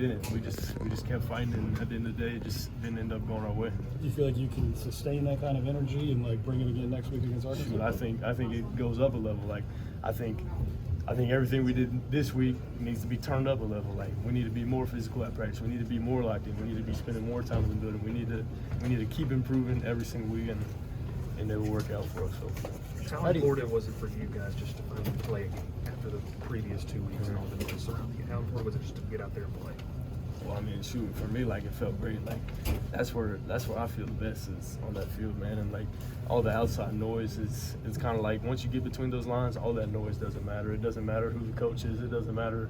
didn't. We just kept fighting, and at the end of the day, it just didn't end up going our way. Do you feel like you can sustain that kind of energy and like bring it again next week against Arkansas? Shoot, I think it goes up a level. Like I think everything we did this week needs to be turned up a level. Like we need to be more physical at practice. We need to be more locked in. We need to be spending more time in the building. We need to keep improving every single week, and it will work out for us. So, how important was it for you guys just to finally play again after the previous 2 weeks and all the noise surrounding it? How important was it just to get out there and play? Well, I mean, shoot, for me, like, it felt great. Like, that's where I feel the best is on that field, man. And, like, all the outside noise is kind of like once you get between those lines, all that noise doesn't matter. It doesn't matter who the coach is. It doesn't matter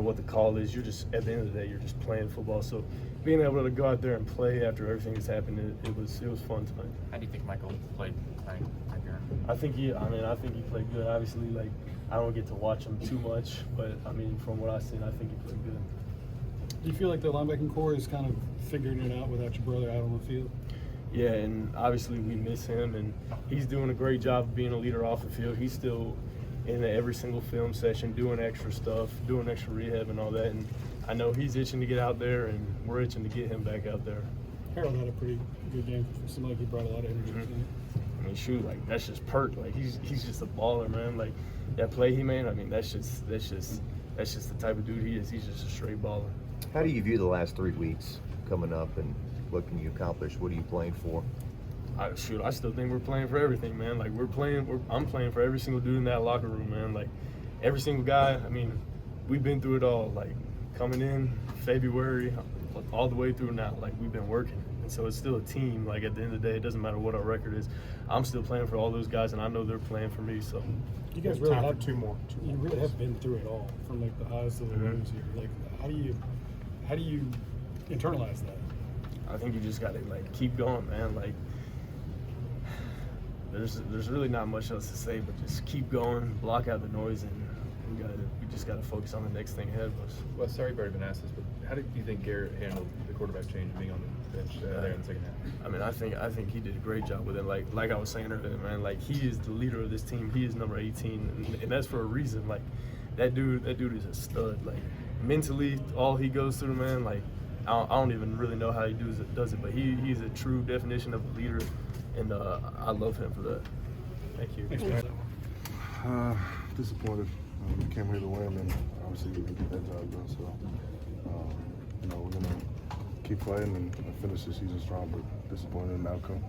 what the call is. You're just, at the end of the day, you're just playing football. So being able to go out there and play after everything that's happened, it was fun tonight. How do you think Michael played tonight? I think he played good. Obviously, like, I don't get to watch him too much, but I mean, from what I've seen, I think he played good. Do you feel like the linebacking core is kind of figuring it out without your brother out on the field? Yeah, and obviously we miss him, and he's doing a great job of being a leader off the field. He's still in every single film session, doing extra stuff, doing extra rehab and all that. And I know he's itching to get out there, and we're itching to get him back out there. Harold had a pretty good game. Seemed like he brought a lot of energy. I mean, shoot, like that's just perk. Like he's just a baller, man. Like that play he made. I mean, that's just the type of dude he is. He's just a straight baller. How do you view the last 3 weeks coming up, and what can you accomplish? What are you playing for? I still think we're playing for everything, man. Like I'm playing for every single dude in that locker room, man. Like every single guy. I mean, we've been through it all. Like coming in February, all the way through now. Like we've been working, and so it's still a team. Like at the end of the day, it doesn't matter what our record is. I'm still playing for all those guys, and I know they're playing for me. So you guys really have two more. You really have been through it all, from like the highs to the lows here. Like how do you internalize that? I think you just got to like keep going, man. Like there's really not much else to say, but just keep going, block out the noise, and we just got to focus on the next thing ahead of us. Well, sorry, Barry, been asked this, but how did you think Garrett handled the quarterback change being on the bench there in the second half? I mean, I think he did a great job with it. Like I was saying earlier, man. Like he is the leader of this team. He is number 18, and that's for a reason. Like that dude is a stud. Like mentally, all he goes through, man. Like I don't even really know how he does it, but he's a true definition of a leader, and I love him for that. Thank you. Thanks, disappointed. We came here to win, and obviously we can get that job done. So, we're gonna keep fighting and finish the season strong, but disappointed in the outcome.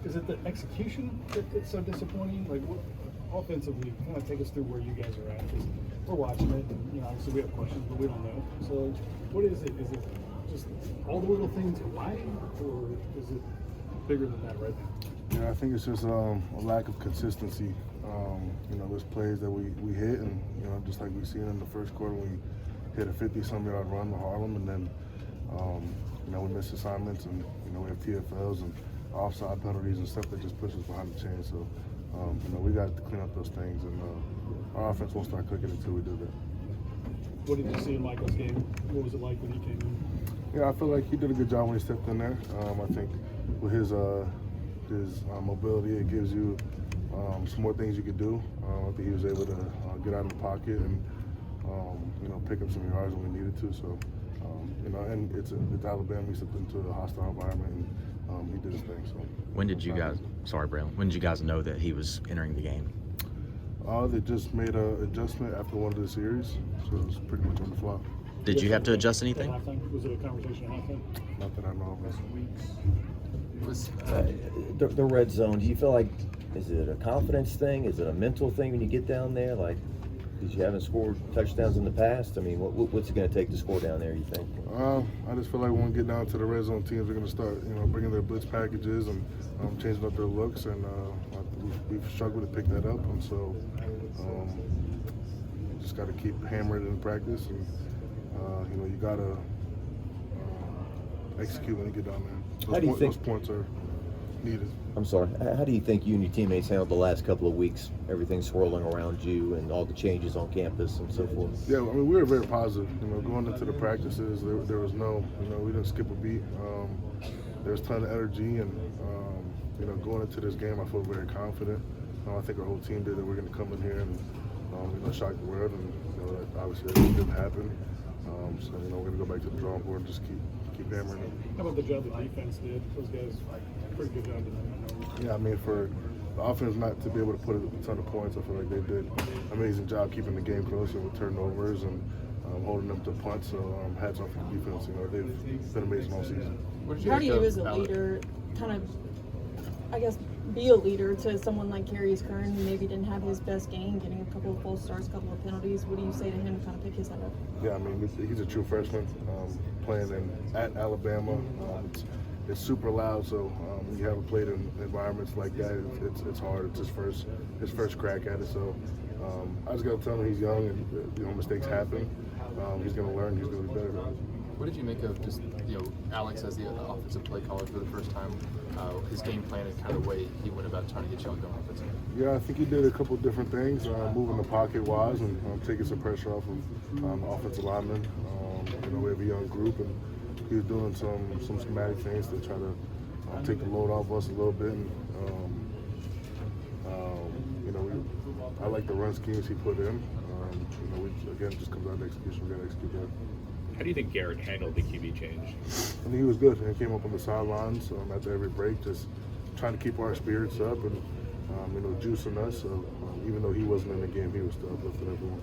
Is it the execution that's so disappointing? Like, what, offensively, kind of take us through where you guys are at. Because we're watching it, and obviously we have questions, but we don't know. So, what is it? Is it just all the little things are lying, or is it bigger than that right now? Yeah, I think it's just a lack of consistency. There's plays that we hit, and just like we seen in the first quarter, we hit a 50-some-yard run to Harlem, and then we miss assignments, and we have TFLs and offside penalties and stuff that just pushes behind the chain. So we got to clean up those things, and our offense won't start clicking until we do that. What did you see in Michael's game? What was it like when he came in? Yeah, I feel like he did a good job when he stepped in there. I think with his mobility, it gives you some more things you could do. I think he was able to get out of the pocket and pick up some yards when we needed to. So and it's Alabama. He stepped into a hostile environment, and he did his thing. So when did you guys? Sorry, Braelin. When did you guys know that he was entering the game? They just made an adjustment after one of the series, so it was pretty much on the fly. Did you have to adjust anything? Was it a conversation at halftime? Not that I know of. The red zone, do you feel like, is it a confidence thing? Is it a mental thing when you get down there? Like, because you haven't scored touchdowns in the past? I mean, what's it going to take to score down there, you think? I just feel like when we get down to the red zone, teams are going to start, bringing their blitz packages and changing up their looks, and we've struggled to pick that up, and so just got to keep hammering it in practice, and you got to execute when you get down there. Those points are needed. I'm sorry. How do you think you and your teammates handled the last couple of weeks? Everything swirling around you and all the changes on campus and so forth. Yeah, I mean, we were very positive. Going into the practices, there was no, we didn't skip a beat. There was a ton of energy, and going into this game, I feel very confident. I think our whole team did that. We're going to come in here and shock the world, and obviously that didn't happen. So we're gonna go back to the drawing board and just keep hammering it. How about the job the defense did? Those guys, pretty good job tonight. Yeah, I mean, for the offense not to be able to put a ton of points, I feel like they did an amazing job keeping the game close and with turnovers and holding them to punts. So hats off to the defense. They've been amazing all season. How do you, as a leader, kind of, I guess, be a leader to someone like Carius Kern, who maybe didn't have his best game, getting a couple of false starts, a couple of penalties? What do you say to him to kind of pick his head up? Yeah, I mean, he's a true freshman playing at Alabama. It's super loud, so when you haven't played in environments like that, it's hard. It's his first crack at it. So I just got to tell him he's young and mistakes happen. He's going to learn. He's going to be better. What did you make of just Alex as the offensive play caller for the first time? His game plan and kind of the way he went about trying to get y'all going offensively? Yeah, I think he did a couple different things, moving the pocket wise and taking some pressure off of offensive linemen. We have a young group, and he was doing some schematic things to try to take the load off us a little bit. And, I like the run schemes he put in. Again, just comes out to execution. We got to execute that. How do you think Garrett handled the QB change? I think he was good. He came up on the sidelines after every break, just trying to keep our spirits up and juicing us. So even though he wasn't in the game, he was still uplifting everyone.